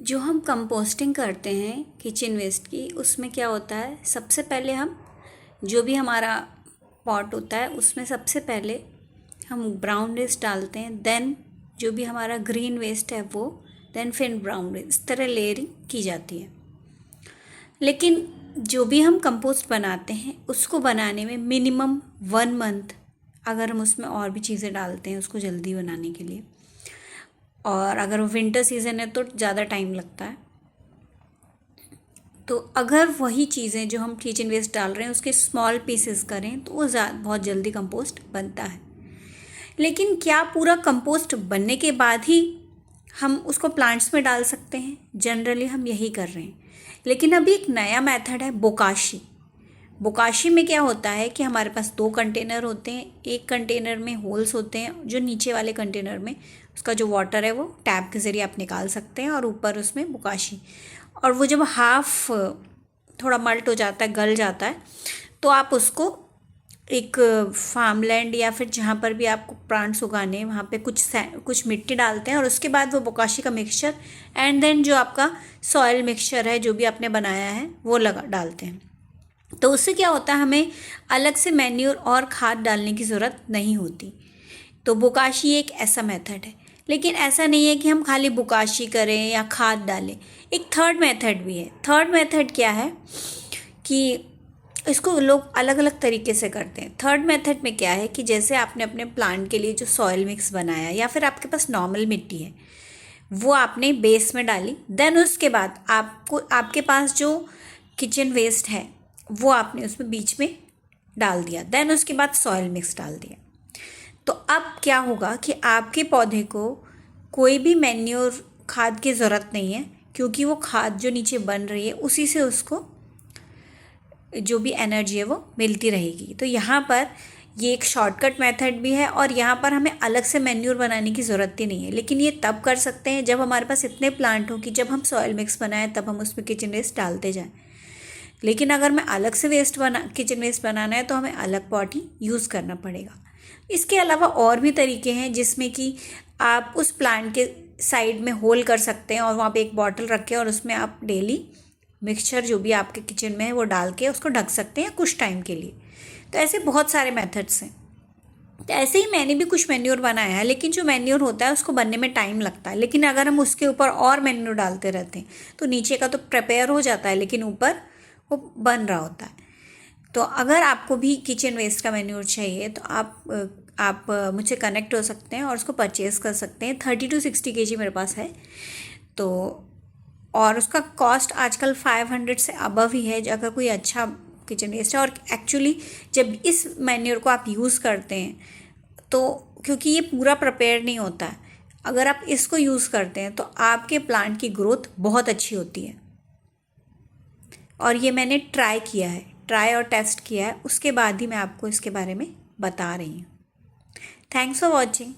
जो हम कंपोस्टिंग करते हैं किचन वेस्ट की, उसमें क्या होता है, सबसे पहले हम जो भी हमारा पॉट होता है उसमें सबसे पहले हम ब्राउन वेस्ट डालते हैं, देन जो भी हमारा ग्रीन वेस्ट है वो, देन फिर ब्राउन वेस्ट, इस तरह लेयरिंग की जाती है। लेकिन जो भी हम कंपोस्ट बनाते हैं उसको बनाने में मिनिमम 1 मंथ, अगर हम उसमें और भी चीज़ें डालते हैं उसको जल्दी बनाने के लिए, और अगर वो विंटर सीज़न है तो ज़्यादा टाइम लगता है। तो अगर वही चीज़ें जो हम किचन वेस्ट डाल रहे हैं उसके स्मॉल पीसेस करें तो वो बहुत जल्दी कंपोस्ट बनता है। लेकिन क्या पूरा कंपोस्ट बनने के बाद ही हम उसको प्लांट्स में डाल सकते हैं? जनरली हम यही कर रहे हैं। लेकिन अभी एक नया मेथड है बोकाशी। बोकाशी में क्या होता है कि हमारे पास 2 कंटेनर होते हैं, एक कंटेनर में होल्स होते हैं, जो नीचे वाले कंटेनर में उसका जो वाटर है वो टैप के ज़रिए आप निकाल सकते हैं, और ऊपर उसमें बोकाशी। और वो जब हाफ थोड़ा मल्ट हो जाता है, गल जाता है, तो आप उसको एक फार्मलैंड या फिर जहाँ पर भी आपको प्लांट्स उगाने हैं वहाँ पे कुछ मिट्टी डालते हैं, और उसके बाद वो बोकाशी का मिक्सचर एंड देन जो आपका सॉयल मिक्सचर है जो भी आपने बनाया है वो डालते हैं। तो उससे क्या होता है, हमें अलग से मैन्योर और खाद डालने की ज़रूरत नहीं होती। तो बोकाशी एक ऐसा मेथड है। लेकिन ऐसा नहीं है कि हम खाली बोकाशी करें या खाद डालें, एक थर्ड मेथड भी है। थर्ड मेथड क्या है कि इसको लोग अलग अलग तरीके से करते हैं। थर्ड मेथड में क्या है कि जैसे आपने अपने प्लांट के लिए जो सॉयल मिक्स बनाया या फिर आपके पास नॉर्मल मिट्टी है वो आपने बेस में डाली, देन उसके बाद आपको आपके पास जो किचन वेस्ट है वो आपने उसमें बीच में डाल दिया, देन उसके बाद सॉयल मिक्स डाल दिया। तो अब क्या होगा कि आपके पौधे को कोई भी मैन्योर खाद की ज़रूरत नहीं है, क्योंकि वो खाद जो नीचे बन रही है उसी से उसको जो भी एनर्जी है वो मिलती रहेगी। तो यहाँ पर ये एक शॉर्टकट मेथड भी है, और यहाँ पर हमें अलग से मैन्योर बनाने की ज़रूरत ही नहीं है। लेकिन ये तब कर सकते हैं जब हमारे पास इतने प्लांट हो कि जब हम सॉयल मिक्स बनाएं तब हम उसमें किचन वेस्ट डालते जाएं। लेकिन अगर मैं अलग से किचन वेस्ट बनाना है तो हमें अलग पॉट ही यूज़ करना पड़ेगा। इसके अलावा और भी तरीके हैं जिसमें कि आप उस प्लांट के साइड में होल कर सकते हैं और वहाँ पे एक बॉटल रखें और उसमें आप डेली मिक्सचर जो भी आपके किचन में है वो डाल के उसको ढक सकते हैं कुछ टाइम के लिए। तो ऐसे बहुत सारे मेथड्स हैं। तो ऐसे ही मैंने भी कुछ मैन्योर बनाया है, लेकिन जो मैन्योर होता है उसको बनने में टाइम लगता है। लेकिन अगर हम उसके ऊपर और मैन्योर डालते रहते हैं तो नीचे का तो प्रिपेयर हो जाता है लेकिन ऊपर वो बन रहा होता है। तो अगर आपको भी किचन वेस्ट का मैन्योर चाहिए तो आप मुझसे कनेक्ट हो सकते हैं और उसको परचेज़ कर सकते हैं। 30 to 60 kg मेरे पास है। तो और उसका कॉस्ट आजकल 500 से अबव ही है अगर कोई अच्छा किचन वेस्ट है। और एक्चुअली जब इस मैन्योर को आप यूज़ करते हैं तो क्योंकि ये पूरा प्रिपेयर नहीं होता है, अगर आप इसको यूज़ करते हैं तो आपके प्लांट की ग्रोथ बहुत अच्छी होती है। और ये मैंने ट्राई और टेस्ट किया है, उसके बाद ही मैं आपको इसके बारे में बता रही हूँ। Thanks for watching.